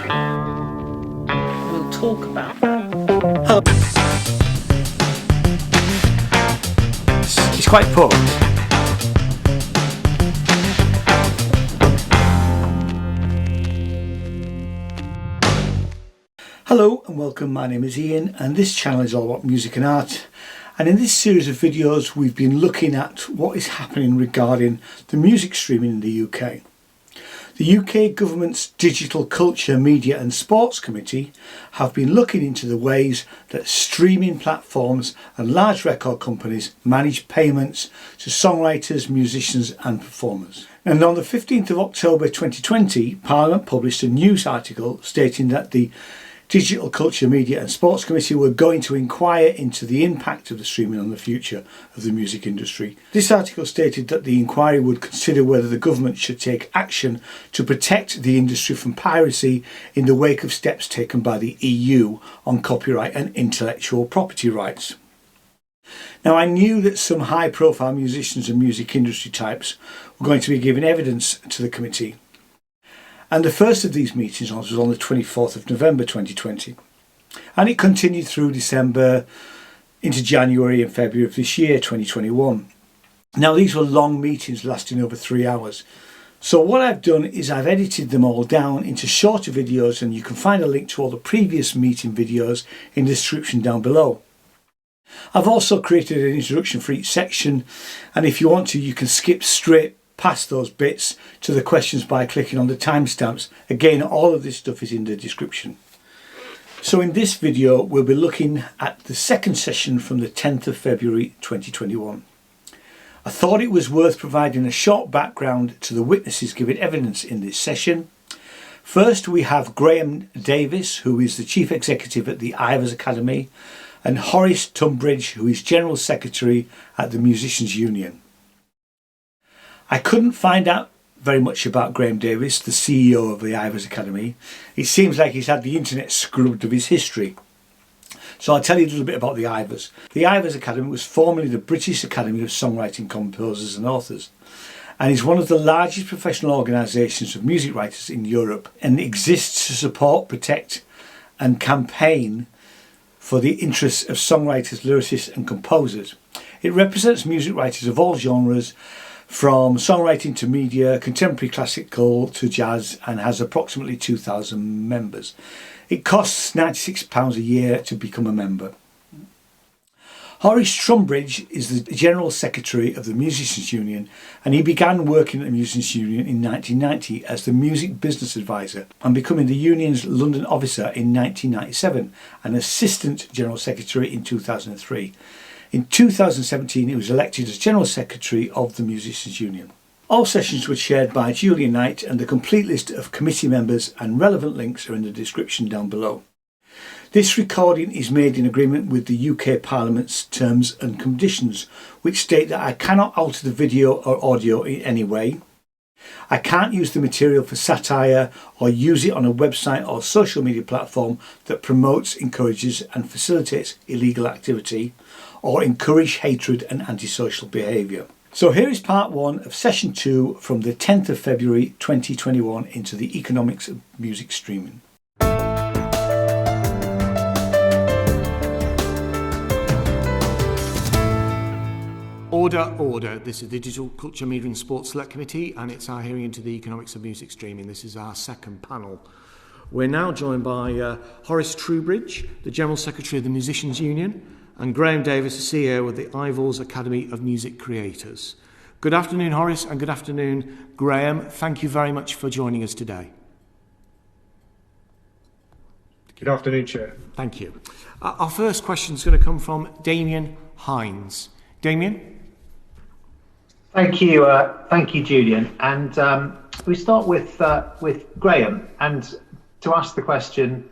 We'll talk about that. It's quite poor. Hello and welcome, my name is Ian and this channel is all about music and art, and in this series of videos we've been looking at what is happening regarding the music streaming in the UK. The UK Government's Digital Culture, Media and Sports Committee have been looking into the ways that streaming platforms and large record companies manage payments to songwriters, musicians and performers. And on the 15th of October 2020, Parliament published a news article stating that the Digital Culture, Media and Sports Committee were going to inquire into the impact of the streaming on the future of the music industry. This article stated that the inquiry would consider whether the government should take action to protect the industry from piracy in the wake of steps taken by the EU on copyright and intellectual property rights. Now, I knew that some high-profile musicians and music industry types were going to be giving evidence to the committee. And the first of these meetings was on the 24th of November 2020. And it continued through December into January and February of this year, 2021. Now, these were long meetings lasting over 3 hours. So what I've done is I've edited them all down into shorter videos, and you can find a link to all the previous meeting videos in the description down below. I've also created an introduction for each section, and if you want to, you can skip straight past those bits to the questions by clicking on the timestamps. Again, all of this stuff is in the description. So in this video we'll be looking at the second session from the 10th of February 2021. I thought it was worth providing a short background to the witnesses giving evidence in this session. First we have Graham Davies, who is the Chief Executive at the Ivors Academy, and Horace, who is General Secretary at the Musicians Union. I couldn't find out very much about Graham Davies, the CEO of the Ivors Academy. It seems like he's had the internet scrubbed of his history. So I'll tell you a little bit about the Ivors. The Ivors Academy was formerly the British Academy of Songwriting Composers and Authors, and is one of the largest professional organisations of music writers in Europe, and exists to support, protect and campaign for the interests of songwriters, lyricists and composers. It represents music writers of all genres, from songwriting to media, contemporary classical to jazz, and has approximately 2,000 members. It costs £96 a year to become a member. Horace Trubridge is the General Secretary of the Musicians Union, and he began working at the Musicians Union in 1990 as the Music Business Advisor, and becoming the union's London officer in 1997 and Assistant General Secretary in 2003. In 2017 he was elected as General Secretary of the Musicians Union. All sessions were chaired by Julian Knight, and the complete list of committee members and relevant links are in the description down below. This recording is made in agreement with the UK Parliament's terms and conditions, which state that I cannot alter the video or audio in any way. I can't use the material for satire or use it on a website or social media platform that promotes, encourages and facilitates illegal activity, or encourage hatred and antisocial behaviour. So here is part 1 of session 2 from the 10th of February 2021 into the economics of music streaming. Order. This is the Digital Culture, Media and Sports Select Committee, and it's our hearing into the economics of music streaming. This is our second panel. We're now joined by Horace Trubridge, the General Secretary of the Musicians Union, and Graham Davies, the CEO of the Ivors Academy of Music Creators. Good afternoon, Horace, and good afternoon, Graham. Thank you very much for joining us today. Good afternoon, Chair. Thank you. Our first question is going to come from Damien Hines. Damien? Thank you, Julian. And we start with Graham, and to ask the question,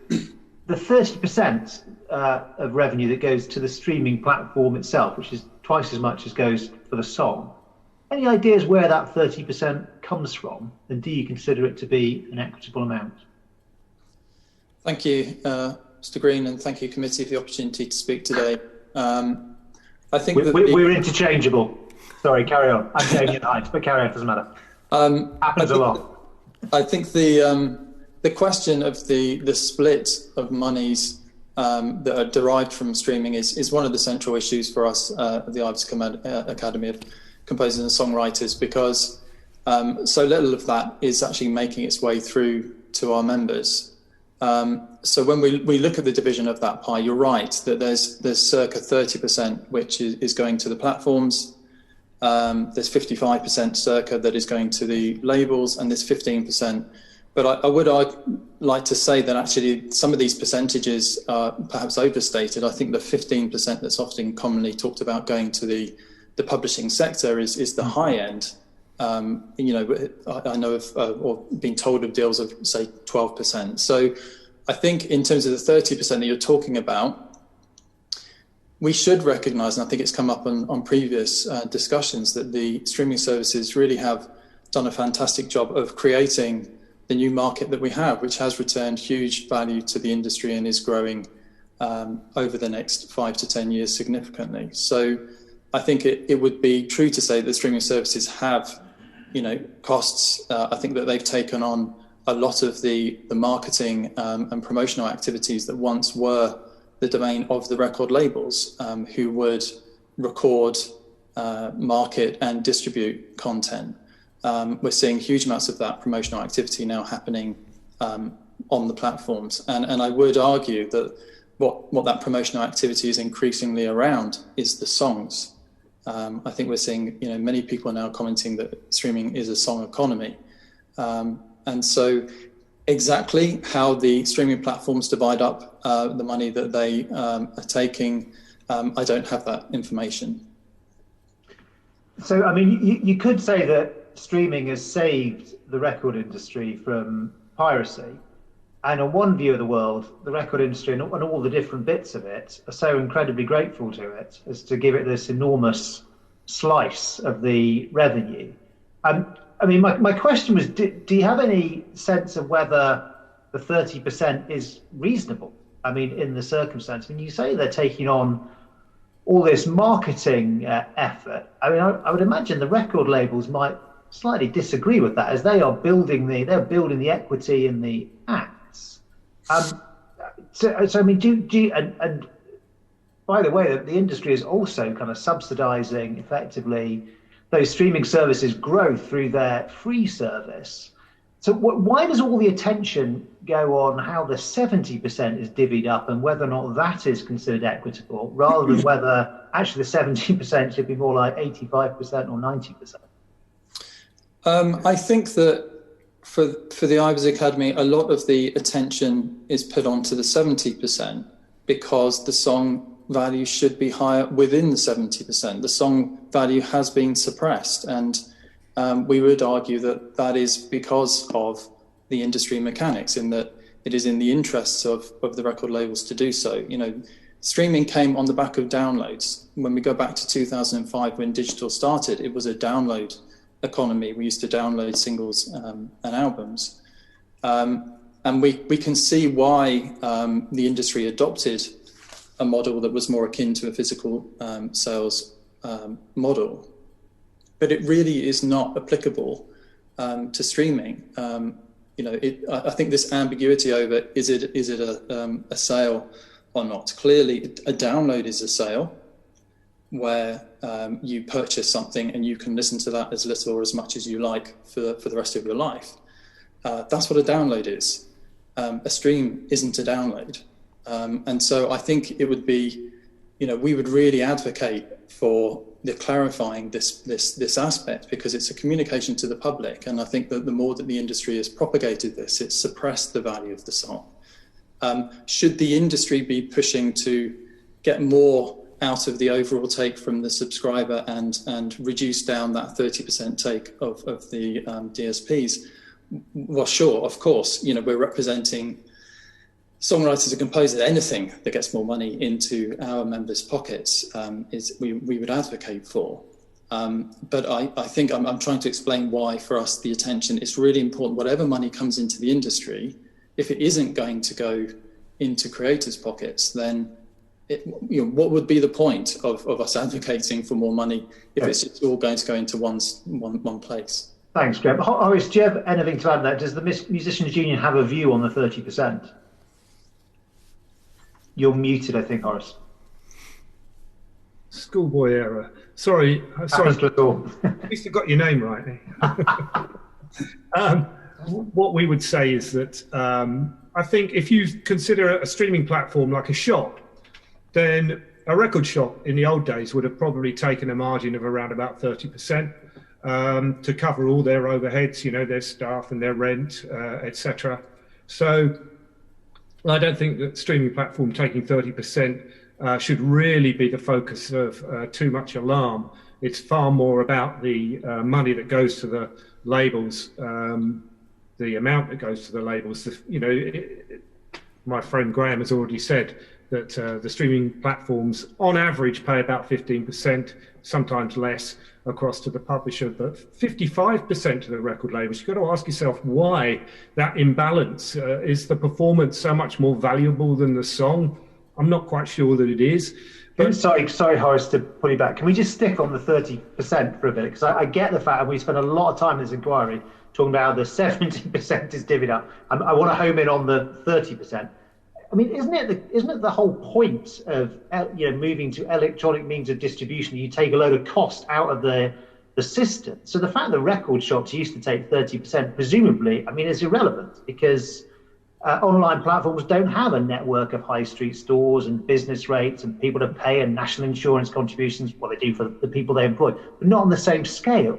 the 30% of revenue that goes to the streaming platform itself, which is twice as much as goes for the song. Any ideas where that 30% comes from, and do you consider it to be an equitable amount? Thank you, Mr. Green, and thank you, committee, for the opportunity to speak today. I think we're interchangeable. Sorry, carry on. I'm Damien Hines, but carry on, doesn't matter. Happens a lot. I think the the question of the split of monies that are derived from streaming is one of the central issues for us at the Ivors Academy of Composers and Songwriters, because so little of that is actually making its way through to our members. So when we look at the division of that pie, you're right that there's circa 30% which is going to the platforms. There's 55% circa that is going to the labels, and there's 15%. But I would like to say that actually some of these percentages are perhaps overstated. I think the 15% that's often commonly talked about going to the publishing sector is the high end. You know, I know of or been told of deals of say 12%. So I think in terms of the 30% that you're talking about, we should recognise, and I think it's come up on previous discussions, that the streaming services really have done a fantastic job of creating the new market that we have, which has returned huge value to the industry and is growing over the next 5 to 10 years significantly. So I think it would be true to say that streaming services have, you know, costs. I think that they've taken on a lot of the marketing and promotional activities that once were the domain of the record labels, who would record, market and distribute content. We're seeing huge amounts of that promotional activity now happening on the platforms. And I would argue that what that promotional activity is increasingly around is the songs. I think we're seeing, you know, many people now commenting that streaming is a song economy. And so exactly how the streaming platforms divide up the money that they are taking, I don't have that information. So, I mean, you could say that streaming has saved the record industry from piracy. And on one view of the world, the record industry and all the different bits of it are so incredibly grateful to it as to give it this enormous slice of the revenue. I mean, my question was, do you have any sense of whether the 30% is reasonable? I mean, in the circumstance, when you say they're taking on all this marketing effort, I mean, I would imagine the record labels might slightly disagree with that, as they are building the equity in the acts. So I mean, do you, and by the way, the industry is also kind of subsidizing effectively those streaming services' growth through their free service. So why does all the attention go on how the 70% is divvied up and whether or not that is considered equitable, rather than whether actually the 70% should be more like 85% or 90%? I think that for the Ivors Academy, a lot of the attention is put onto the 70% because the song value should be higher within the 70%. The song value has been suppressed, and we would argue that that is because of the industry mechanics, in that it is in the interests of the record labels to do so. You know, streaming came on the back of downloads. When we go back to 2005, when digital started, it was a download economy. We used to download singles and albums. And we can see why the industry adopted a model that was more akin to a physical sales model. But it really is not applicable to streaming. You know, I think this ambiguity over is it a sale or not? Clearly, a download is a sale where you purchase something and you can listen to that as little or as much as you like for the rest of your life. That's what a download is. A stream isn't a download. And so I think it would be, you know, we would really advocate for the clarifying this aspect, because it's a communication to the public. And I think that the more that the industry has propagated this, it's suppressed the value of the song. Should the industry be pushing to get more out of the overall take from the subscriber and reduce down that 30% take of the DSPs? Well, sure, of course, you know, we're representing songwriters and composers. Anything that gets more money into our members' pockets we would advocate for. But I think I'm trying to explain why for us the attention is really important. Whatever money comes into the industry, if it isn't going to go into creators' pockets, then you know, what would be the point of us advocating for more money if it's all going to go into one place? Thanks, Graham. Horace, do you have anything to add there? Does the Musicians Union have a view on the 30%? You're muted, I think, Horace. Schoolboy error. Sorry. Happens to us all. At least I got your name right. What we would say is that I think if you consider a streaming platform like a shop, then a record shop in the old days would have probably taken a margin of around about 30% to cover all their overheads, their staff and their rent, etc. So I don't think that streaming platform taking 30% should really be the focus of too much alarm. It's far more about the money that goes to the labels, the amount that goes to the labels. My friend Graham has already said that the streaming platforms on average pay about 15%, sometimes less, across to the publisher, but 55% to the record labels. You've got to ask yourself why that imbalance. Is the performance so much more valuable than the song? I'm not quite sure that it is. But sorry, Horace, to pull you back. Can we just stick on the 30% for a bit? Because I get the fact, and we spent a lot of time in this inquiry talking about how the 70% is divvied up. I want to home in on the 30%. I mean, isn't it the whole point of moving to electronic means of distribution? You take a load of cost out of the system. So the fact that record shops used to take 30%, presumably, I mean, is irrelevant because online platforms don't have a network of high street stores and business rates and people to pay and national insurance contributions. Well, they do for the people they employ, but not on the same scale.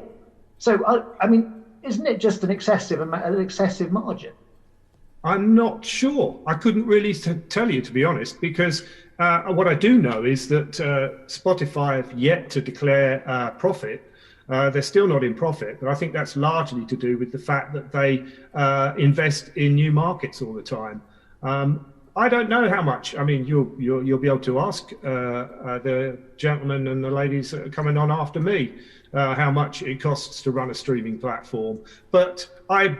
So, I mean, isn't it just an excessive margin? I'm not sure. I couldn't really tell you, to be honest, because what I do know is that Spotify have yet to declare profit. They're still not in profit, but I think that's largely to do with the fact that they invest in new markets all the time. I don't know how much. I mean, you'll be able to ask the gentlemen and the ladies that are coming on after me how much it costs to run a streaming platform. But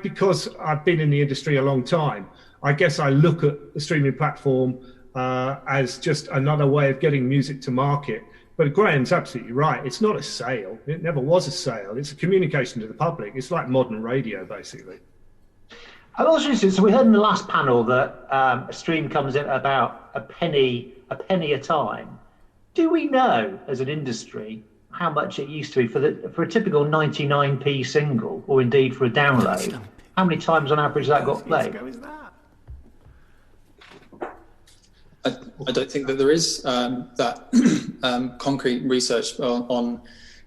because I've been in the industry a long time, I guess I look at the streaming platform as just another way of getting music to market. But Graham's absolutely right. It's not a sale. It never was a sale. It's a communication to the public. It's like modern radio, basically. I'm also interested. So we heard in the last panel that a stream comes in at about a penny a time. Do we know, as an industry, how much it used to be for a typical 99p single, or indeed for a download? How many times on average that got played? I don't think that there is that concrete research on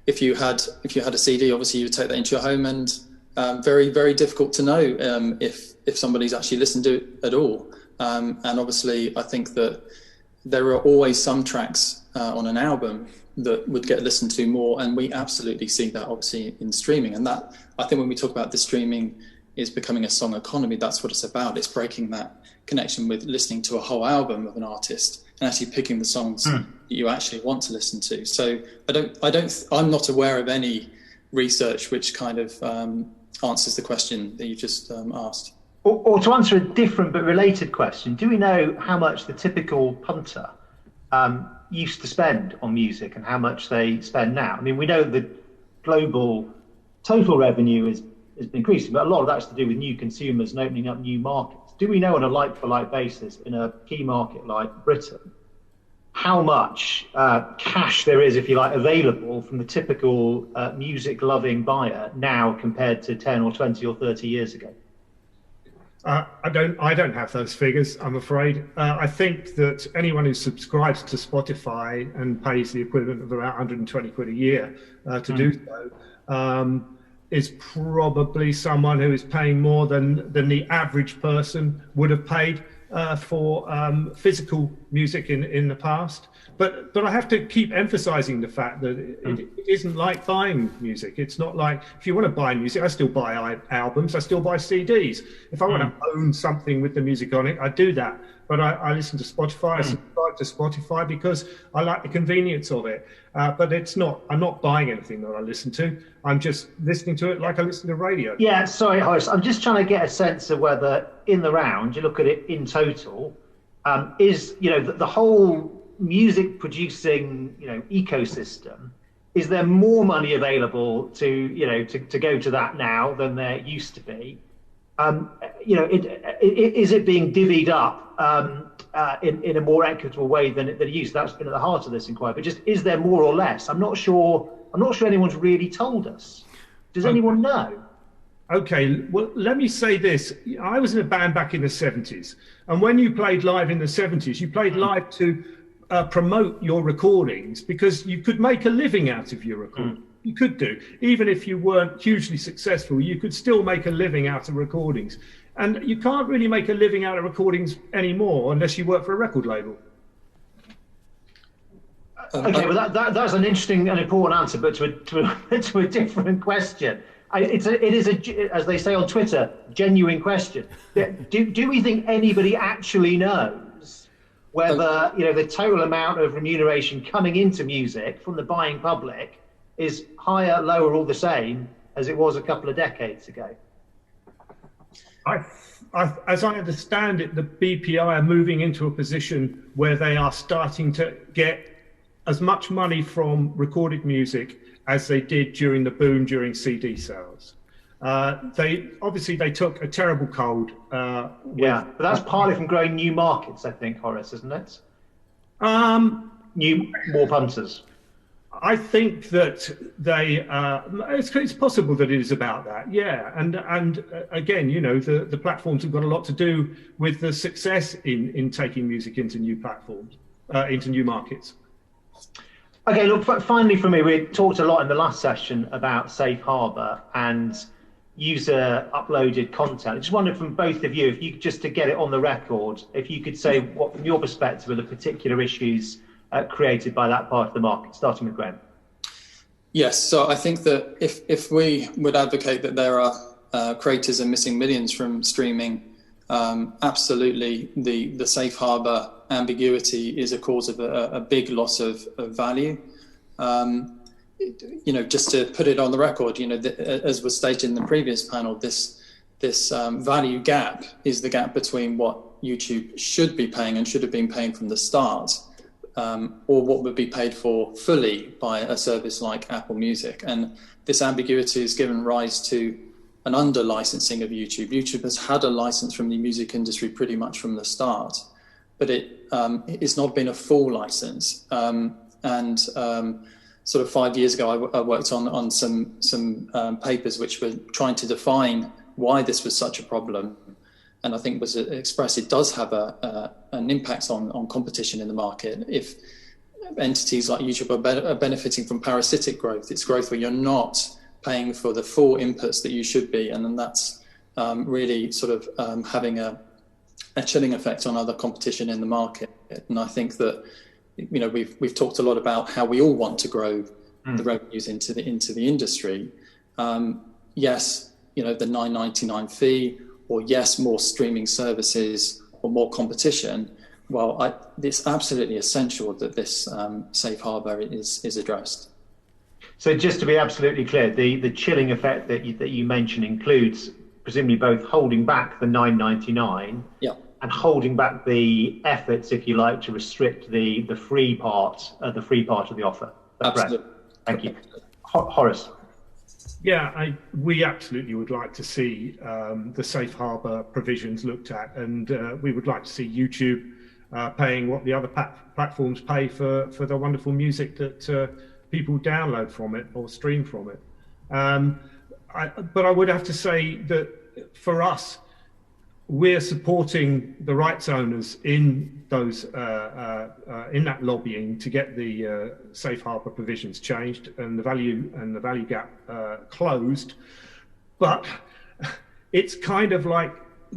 if you had a CD. Obviously, you would take that into your home, and very, very difficult to know if somebody's actually listened to it at all. And obviously, I think that there are always some tracks on an album that would get listened to more, and we absolutely see that obviously in streaming. And that, I think, when we talk about the streaming is becoming a song economy, that's what it's about. It's breaking that connection with listening to a whole album of an artist and actually picking the songs that you actually want to listen to. So I'm not aware of any research which kind of answers the question that you just asked. Or to answer a different but related question, do we know how much the typical punter used to spend on music and how much they spend now? I mean, we know the global total revenue is increasing, but a lot of that's to do with new consumers and opening up new markets. Do we know on a like-for-like basis in a key market like Britain how much cash there is, if you like, available from the typical music-loving buyer now compared to 10 or 20 or 30 years ago? I don't have those figures, I'm afraid. I think that anyone who subscribes to Spotify and pays the equivalent of about 120 quid a year to do so is probably someone who is paying more than the average person would have paid for physical music in the past. But I have to keep emphasizing the fact that it isn't like buying music. It's not like, if you want to buy music, I still buy albums, I still buy CDs. If I want to own something with the music on it, I do that. But I listen to Spotify, I subscribe to Spotify because I like the convenience of it. But I'm not buying anything that I listen to. I'm just listening to it like I listen to radio. Yeah, sorry, Horace. I'm just trying to get a sense of whether in the round, you look at it in total, is, the whole music producing, ecosystem, is there more money available to go to that now than there used to be? Is it being divvied up in a more equitable way than it used? That's been at the heart of this inquiry. But just, is there more or less? I'm not sure anyone's really told us. Does anyone know? Okay, well, let me say this. I was in a band back in the 70s. And when you played live in the 70s, you played live to promote your recordings, because you could make a living out of your recording. You could do. Even if you weren't hugely successful, you could still make a living out of recordings. And you can't really make a living out of recordings anymore unless you work for a record label. Okay, well, that's an interesting and important answer, but to a different question. It is as they say on Twitter, genuine question. Do we think anybody actually knows whether the total amount of remuneration coming into music from the buying public is higher, lower, or the same as it was a couple of decades ago? As I understand it, the BPI are moving into a position where they are starting to get as much money from recorded music as they did during the boom during CD sales. They took a terrible cold. But that's partly from growing new markets, I think, Horace, isn't it? More punters. I think that it's possible that it is about that, yeah. And again, the platforms have got a lot to do with the success in taking music into new platforms, into new markets. Okay, look, finally for me, we talked a lot in the last session about safe harbour and user uploaded content. I just wondered from both of you, if you just to get it on the record, if you could say what, from your perspective, are the particular issues created by that part of the market, starting with Graham. Yes, so I think that if we would advocate that there are creators are missing millions from streaming, absolutely the safe harbour ambiguity is a cause of a big loss of value. Just to put it on the record, as was stated in the previous panel, this value gap is the gap between what YouTube should be paying and should have been paying from the start, or what would be paid for fully by a service like Apple Music. And this ambiguity has given rise to an under-licensing of YouTube. YouTube has had a license from the music industry pretty much from the start, but it's not been a full license. Sort of 5 years ago, I worked on some papers which were trying to define why this was such a problem. And I think was expressed, it does have an impact on competition in the market. If entities like YouTube are benefiting from parasitic growth, it's growth where you're not paying for the full inputs that you should be. And then that's really sort of having a chilling effect on other competition in the market. And I think that we've talked a lot about how we all want to grow the revenues into the industry. Yes, the $9.99 fee, or yes, more streaming services or more competition. Well, it's absolutely essential that this safe harbour is addressed. So just to be absolutely clear, the chilling effect that you mentioned includes presumably both holding back the $9.99 and holding back the efforts, if you like, to restrict the free part of the offer. That's absolutely. Right. Thank you. Horace. Yeah, we absolutely would like to see the safe harbour provisions looked at, and we would like to see YouTube paying what the other platforms pay for the wonderful music that people download from it or stream from it. But I would have to say that for us, we're supporting the rights owners in those in that lobbying to get the safe harbour provisions changed and the value gap closed. But it's kind of like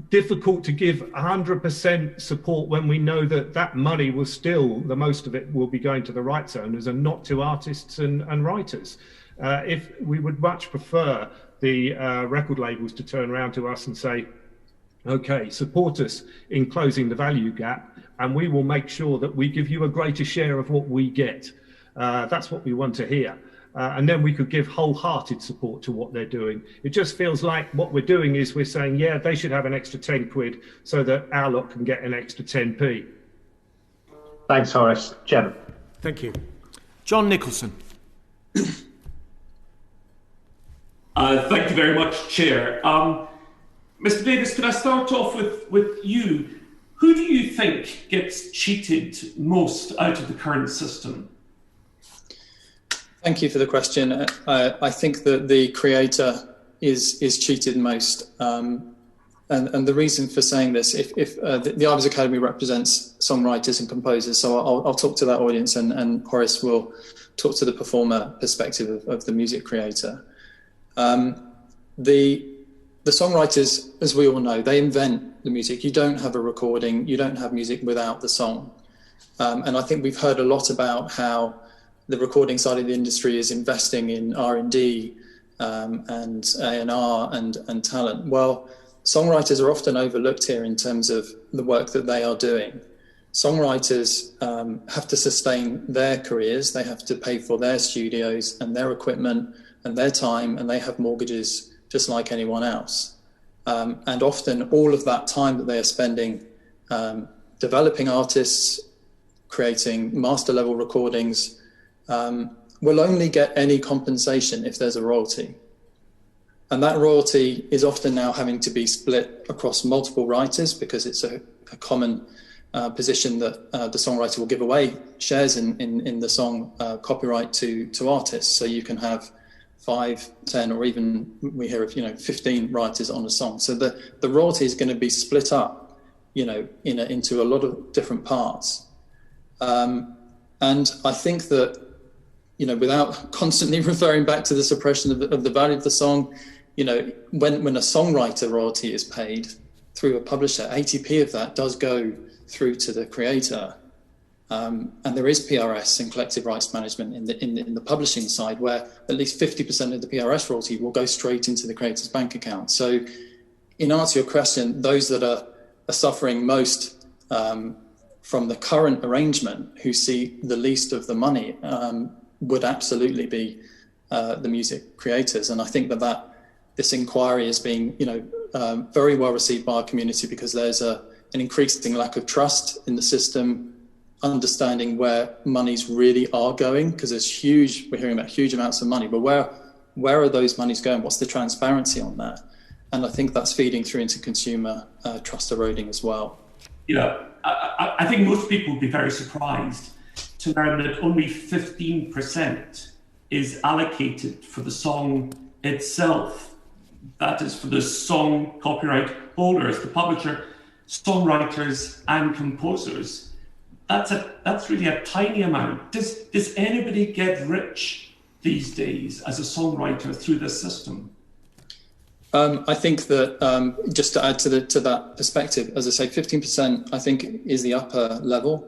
difficult to give 100% support when we know that money will still, the most of it will be going to the rights owners and not to artists and writers. If we would much prefer the record labels to turn around to us and say, okay, support us in closing the value gap, and we will make sure that we give you a greater share of what we get. That's what we want to hear. And then we could give wholehearted support to what they're doing. It just feels like what we're doing is we're saying, yeah, they should have an extra 10 quid so that our lot can get an extra 10p. Thanks, Horace. Jem. Thank you. John Nicholson. Thank you very much, Chair. Mr. Davies, could I start off with you? Who do you think gets cheated most out of the current system? Thank you for the question. I think that the creator is cheated most. And the reason for saying this, if the Ivors Academy represents songwriters and composers, so I'll talk to that audience, and Horace will talk to the performer perspective of the music creator. The songwriters, as we all know, they invent the music. You don't have a recording, you don't have music without the song. And I think we've heard a lot about how the recording side of the industry is investing in R&D and A&R and talent. Well, songwriters are often overlooked here in terms of the work that they are doing. Songwriters have to sustain their careers, they have to pay for their studios and their equipment and their time, and they have mortgages just like anyone else. And often all of that time that they are spending developing artists, creating master level recordings, will only get any compensation if there's a royalty. And that royalty is often now having to be split across multiple writers, because it's a common position that the songwriter will give away shares in the song copyright to artists. So you can have 5, 10, or even we hear of 15 writers on a song. So the royalty is going to be split up, into a lot of different parts. And I think that without constantly referring back to the suppression of the value of the song, when a songwriter royalty is paid through a publisher, 80p of that does go through to the creator. And there is PRS and collective rights management in the publishing side, where at least 50% of the PRS royalty will go straight into the creator's bank account. So in answer to your question, those that are suffering most from the current arrangement, who see the least of the money, would absolutely be the music creators. And I think that this inquiry is being very well received by our community, because there's an increasing lack of trust in the system, understanding where monies really are going, because we're hearing about huge amounts of money, but where are those monies going? What's the transparency on that? And I think that's feeding through into consumer trust eroding as well. I think most people would be very surprised to learn that only 15% is allocated for the song itself. That is for the song copyright holders, the publisher, songwriters and composers. That's really a tiny amount. Does anybody get rich these days as a songwriter through this system? I think that just to add to that perspective, as I say, 15% I think is the upper level.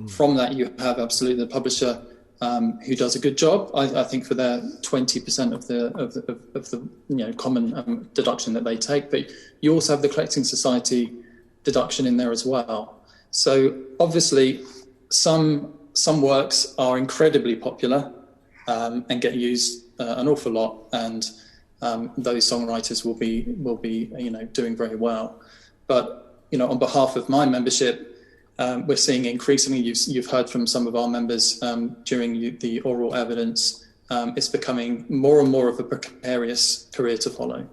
From that, you have absolutely the publisher who does a good job. I think for their 20% of the common deduction that they take, but you also have the collecting society deduction in there as well. So obviously, some works are incredibly popular and get used an awful lot, and those songwriters will be doing very well. But on behalf of my membership, we're seeing increasingly, you've heard from some of our members during the oral evidence, it's becoming more and more of a precarious career to follow.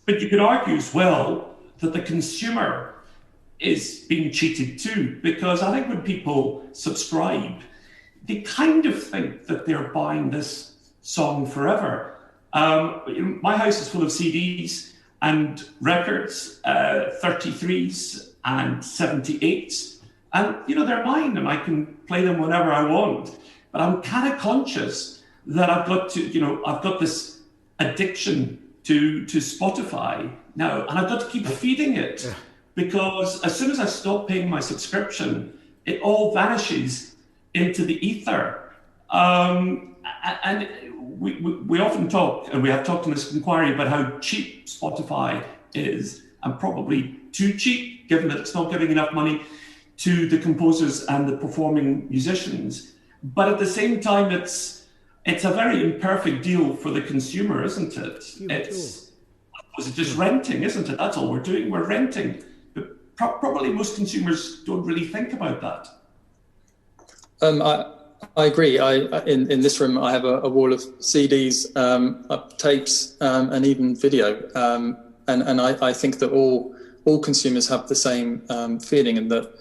But you could argue as well that the consumer is being cheated too, because I think when people subscribe, they kind of think that they're buying this song forever. My house is full of CDs and records, 33s and 78s, and they're mine, and I can play them whenever I want. But I'm kind of conscious that I've got this addiction to Spotify now, and I've got to keep feeding it. Yeah. Because as soon as I stop paying my subscription, it all vanishes into the ether. And we often talk, and we have talked in this inquiry, about how cheap Spotify is, and probably too cheap, given that it's not giving enough money to the composers and the performing musicians. But at the same time, it's a very imperfect deal for the consumer, isn't it? It's just renting, isn't it? That's all we're doing, we're renting. Probably most consumers don't really think about that. I agree. In this room, I have a wall of CDs, tapes, and even video. And I think that all consumers have the same feeling, and that,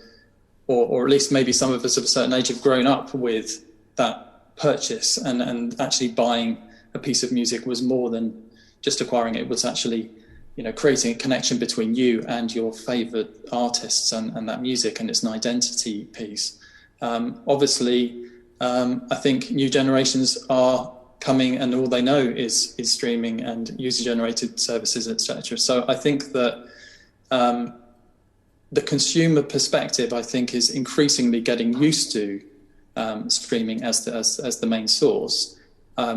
or at least maybe some of us of a certain age have grown up with that purchase, and actually buying a piece of music was more than just acquiring it. It was actually, creating a connection between you and your favourite artists and that music, and it's an identity piece. Obviously, I think new generations are coming, and all they know is streaming and user-generated services, etc. So I think that the consumer perspective, I think, is increasingly getting used to streaming as the main source.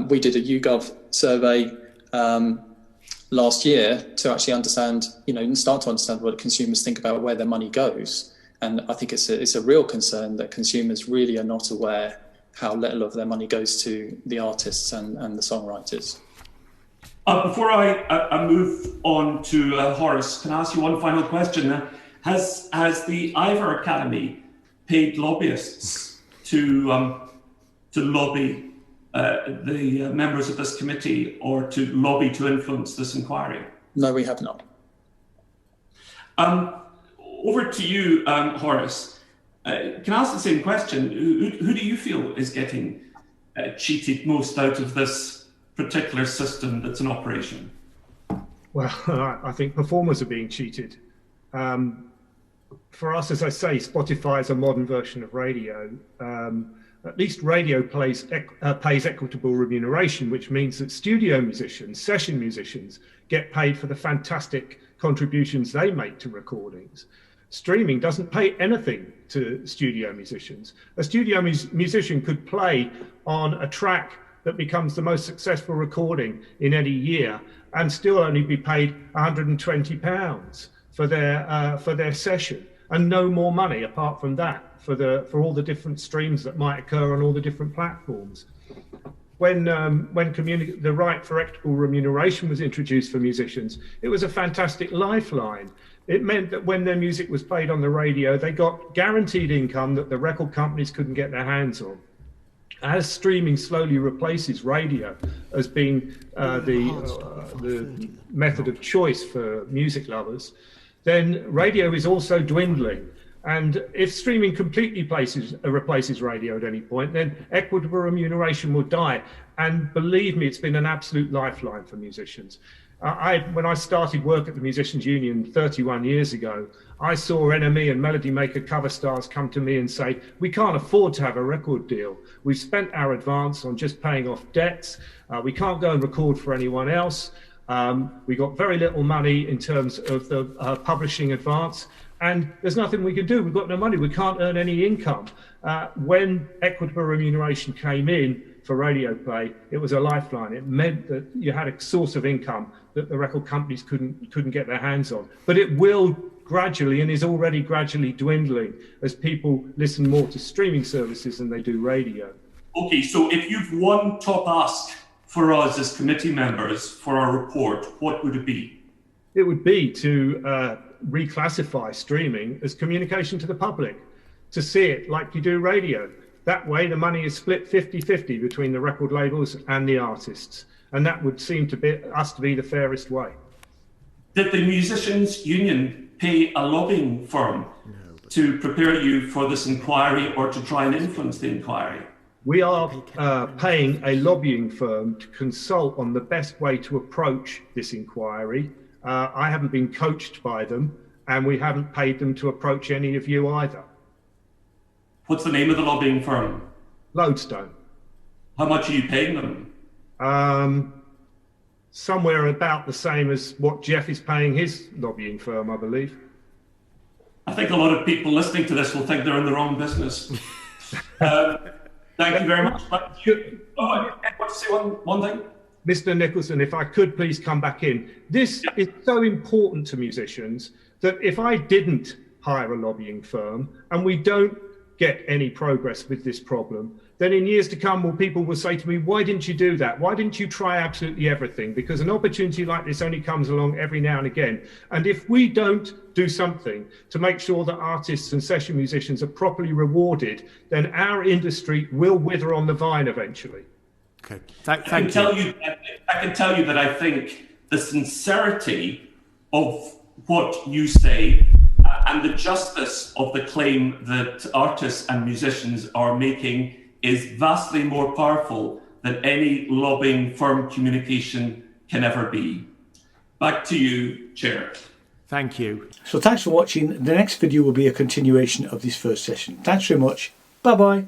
We did a YouGov survey last year to actually understand, and start to understand what consumers think about where their money goes. And I think it's a real concern that consumers really are not aware how little of their money goes to the artists and the songwriters. Before I move on to Horace, can I ask you one final question? Has the Ivors Academy paid lobbyists to lobby the members of this committee, or to lobby to influence this inquiry? No, we have not. Over to you, Horace. Can I ask the same question? Who do you feel is getting cheated most out of this particular system that's in operation? Well, I think performers are being cheated. For us, as I say, Spotify is a modern version of radio. At least radio pays equitable remuneration, which means that studio musicians, session musicians, get paid for the fantastic contributions they make to recordings. Streaming doesn't pay anything to studio musicians. A studio musician could play on a track that becomes the most successful recording in any year and still only be paid £120 for their session, and no more money apart from that for all the different streams that might occur on all the different platforms. When the right for equitable remuneration was introduced for musicians, it was a fantastic lifeline. It meant that when their music was played on the radio, they got guaranteed income that the record companies couldn't get their hands on. As streaming slowly replaces radio as being the method of choice for music lovers, then radio is also dwindling. And if streaming completely replaces radio at any point, then equitable remuneration will die. And believe me, it's been an absolute lifeline for musicians. When I started work at the Musicians Union 31 years ago, I saw NME and Melody Maker cover stars come to me and say, we can't afford to have a record deal. We've spent our advance on just paying off debts. We can't go and record for anyone else. We got very little money in terms of the publishing advance. And there's nothing we can do. We've got no money. We can't earn any income. When equitable remuneration came in for radio play, it was a lifeline. It meant that you had a source of income that the record companies couldn't get their hands on. But it will gradually, and is already gradually, dwindling as people listen more to streaming services than they do radio. Okay, so if you've one top ask for us as committee members for our report, what would it be? It would be to reclassify streaming as communication to the public, to see it like you do radio. That way the money is split 50-50 between the record labels and the artists, and that would seem to be the fairest way. Did the Musicians Union pay a lobbying firm to prepare you for this inquiry, or to try and influence the inquiry? We are paying a lobbying firm to consult on the best way to approach this inquiry. I haven't been coached by them, and we haven't paid them to approach any of you either. What's the name of the lobbying firm? Lodestone. How much are you paying them? Somewhere about the same as what Jeff is paying his lobbying firm, I believe. I think a lot of people listening to this will think they're in the wrong business. Thank you very much. I want to say one thing. Mr. Nicholson, if I could please come back in. This is so important to musicians that if I didn't hire a lobbying firm and we don't get any progress with this problem, then in years to come, people will say to me, why didn't you do that? Why didn't you try absolutely everything? Because an opportunity like this only comes along every now and again. And if we don't do something to make sure that artists and session musicians are properly rewarded, then our industry will wither on the vine eventually. Okay, I can tell you that I think the sincerity of what you say and the justice of the claim that artists and musicians are making is vastly more powerful than any lobbying firm communication can ever be. Back to you, Chair. Thank you. So thanks for watching. The next video will be a continuation of this first session. Thanks very much. Bye-bye.